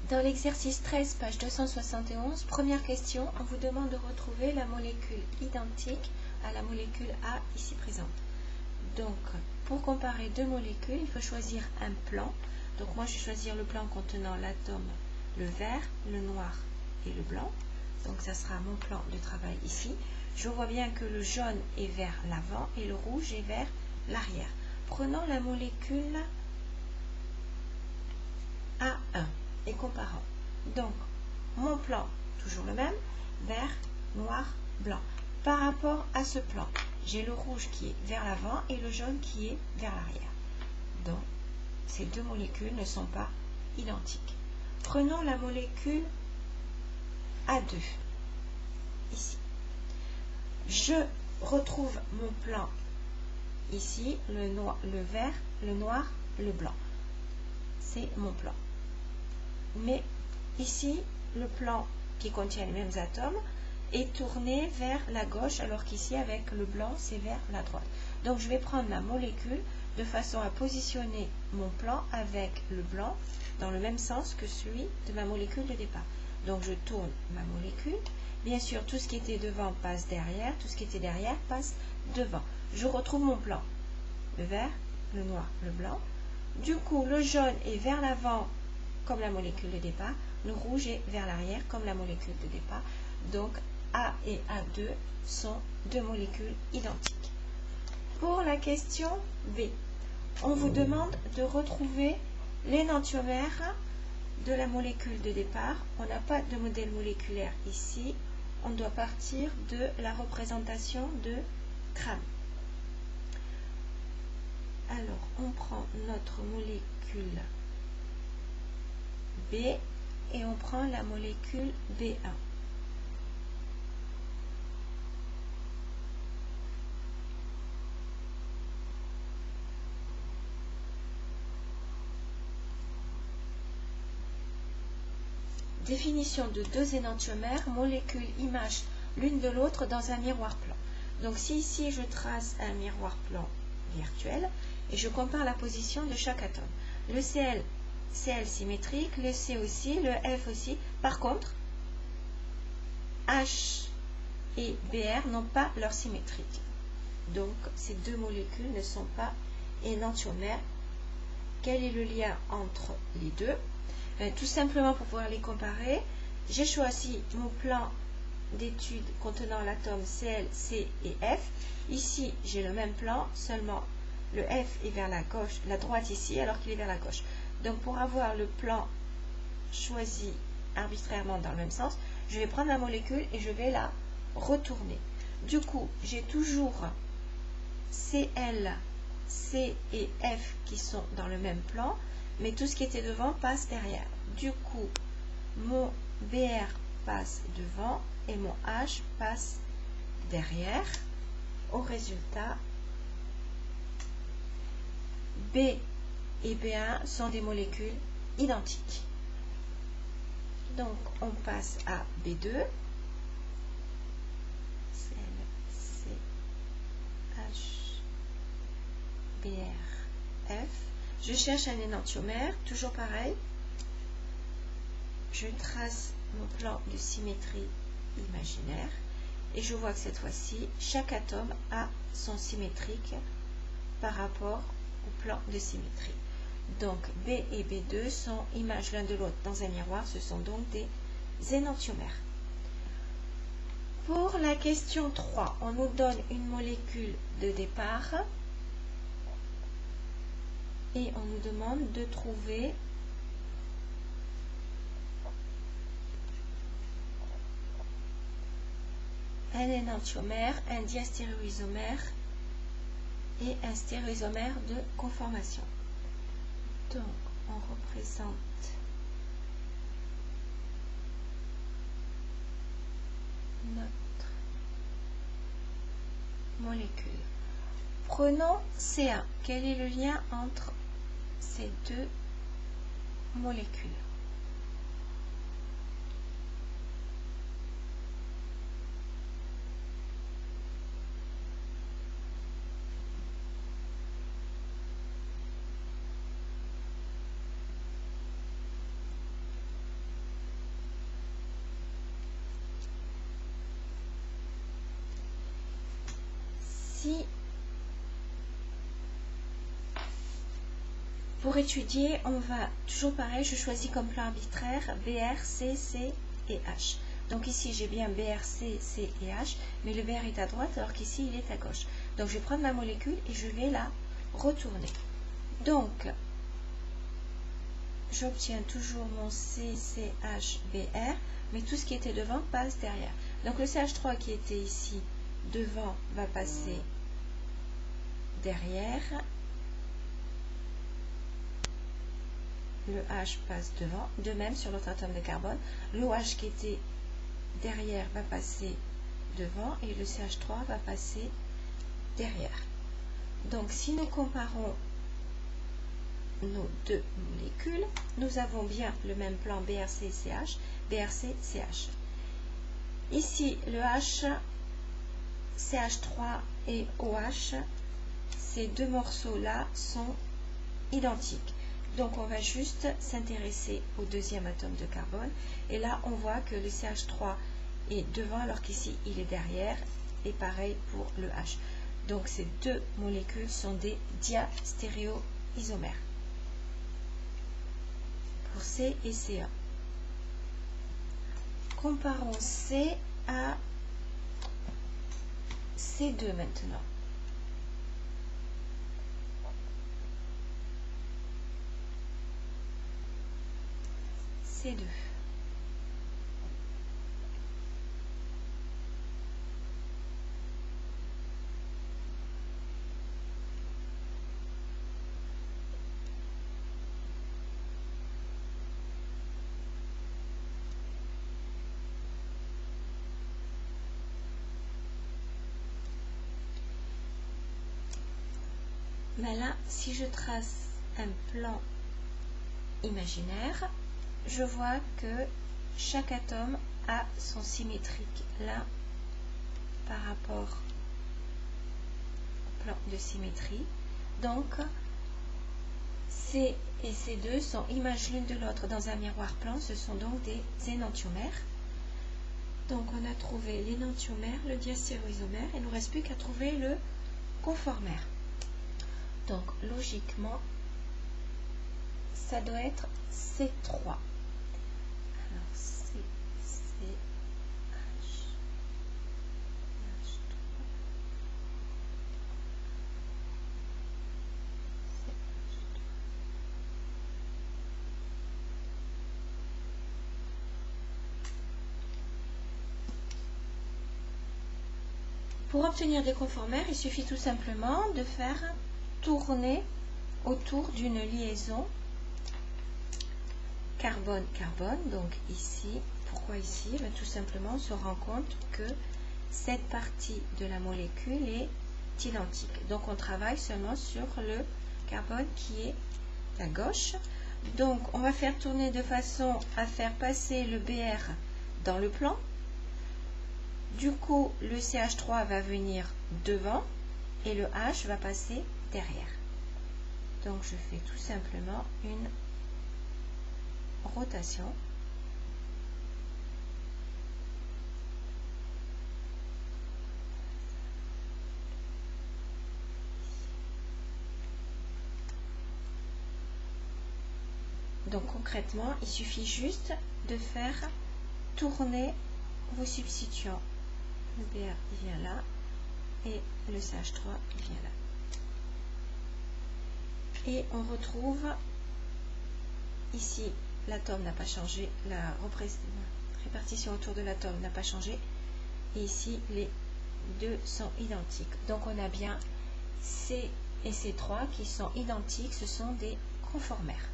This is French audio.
Dans l'exercice 13, page 271, première question, on vous demande de retrouver la molécule identique à la molécule A ici présente. Donc, pour comparer deux molécules, il faut choisir un plan. Donc moi, je vais choisir le plan contenant l'atome, le vert, le noir et le blanc. Donc ça sera mon plan de travail ici. Je vois bien que le jaune est vers l'avant et le rouge est vers l'arrière. Prenons la molécule A1 et comparons. Donc, mon plan, toujours le même, vert, noir, blanc. Par rapport à ce plan, j'ai le rouge qui est vers l'avant et le jaune qui est vers l'arrière. Donc, ces deux molécules ne sont pas identiques. Prenons la molécule A2, ici. Je retrouve mon plan ici, le vert, le noir, le blanc. C'est mon plan. Mais ici, le plan qui contient les mêmes atomes est tourné vers la gauche, alors qu'ici, avec le blanc, c'est vers la droite. Donc, je vais prendre ma molécule de façon à positionner mon plan avec le blanc dans le même sens que celui de ma molécule de départ. Donc, je tourne ma molécule. Bien sûr, tout ce qui était devant passe derrière, tout ce qui était derrière passe devant. Je retrouve mon plan. Le vert, le noir, le blanc. Du coup, le jaune est vers l'avant comme la molécule de départ. Le rouge est vers l'arrière comme la molécule de départ. Donc, A et A2 sont deux molécules identiques. Pour la question B, on vous demande de retrouver l'énantiomère de la molécule de départ. On n'a pas de modèle moléculaire ici. On doit partir de la représentation de Cram. Alors, on prend notre molécule B et on prend la molécule B1. Définition de deux énantiomères, molécules image l'une de l'autre dans un miroir plan. Donc si ici je trace un miroir plan virtuel et je compare la position de chaque atome. Le Cl symétrique, le C aussi, le F aussi. Par contre, H et Br n'ont pas leur symétrique. Donc ces deux molécules ne sont pas énantiomères. Quel est le lien entre les deux? Tout simplement pour pouvoir les comparer, j'ai choisi mon plan d'étude contenant l'atome Cl, C et F. Ici, j'ai le même plan, seulement le F est vers la gauche, la droite ici, alors qu'il est vers la gauche. Donc, pour avoir le plan choisi arbitrairement dans le même sens, je vais prendre la molécule et je vais la retourner. Du coup, j'ai toujours Cl, C et F qui sont dans le même plan, mais tout ce qui était devant passe derrière. Du coup, mon Br passe devant et mon H passe derrière. Au résultat, B et B1 sont des molécules identiques. Donc, on passe à B2. Cl, C, H, Br, F. Je cherche un énantiomère, toujours pareil. Je trace mon plan de symétrie imaginaire et je vois que cette fois-ci, chaque atome a son symétrique par rapport au plan de symétrie. Donc, B et B2 sont images l'un de l'autre dans un miroir, ce sont donc des énantiomères. Pour la question 3, on nous donne une molécule de départ et on nous demande de trouver un énantiomère, un diastéréoisomère et un stéréoisomère de conformation. Donc, on représente notre molécule. Prenons C1. Quel est le lien entre ces deux molécules? ici, pour étudier, on va toujours pareil, je choisis comme plan arbitraire BR, C, C et H. Donc ici, j'ai bien BR, C, C et H, mais le BR est à droite alors qu'ici, il est à gauche. Donc je vais prendre ma molécule et je vais la retourner. Donc, j'obtiens toujours mon CCHBr, mais tout ce qui était devant passe derrière. Donc le CH3 qui était ici devant va passer derrière. Le H passe devant. De même sur l'autre atome de carbone, l'OH qui était derrière va passer devant et le CH3 va passer derrière. Donc si nous comparons nos deux molécules, nous avons bien le même plan BRC-CH, BRC-CH. Ici, le H, CH3 et OH, ces deux morceaux-là sont identiques. Donc, on va juste s'intéresser au deuxième atome de carbone. Et là, on voit que le CH3 est devant alors qu'ici, il est derrière. Et pareil pour le H. Donc, ces deux molécules sont des diastéréoisomères. Pour C et Ca. Comparons C à C2 maintenant. C2. Mais là, si je trace un plan imaginaire, je vois que chaque atome a son symétrique là par rapport au plan de symétrie. Donc, C et C2 sont images l'une de l'autre dans un miroir plan. Ce sont donc des énantiomères. Donc, on a trouvé l'énantiomère, le diastéréoisomère, et il ne nous reste plus qu'à trouver le conformère. Donc, logiquement, ça doit être C3. Alors, C, C, H, H3, Pour obtenir des conformères, il suffit tout simplement de faire tourner autour d'une liaison carbone-carbone. Donc ici, pourquoi ici? Tout simplement, on se rend compte que cette partie de la molécule est identique. Donc on travaille seulement sur le carbone qui est à gauche. Donc on va faire tourner de façon à faire passer le BR dans le plan. Du coup, le CH3 va venir devant et le H va passer derrière. Donc je fais tout simplement une rotation. Donc concrètement, il suffit juste de faire tourner vos substituants. Le BR vient là et le CH3 vient là. Et on retrouve ici, l'atome n'a pas changé, la répartition autour de l'atome n'a pas changé. Et ici, les deux sont identiques. Donc on a bien C et C3 qui sont identiques, ce sont des conformères.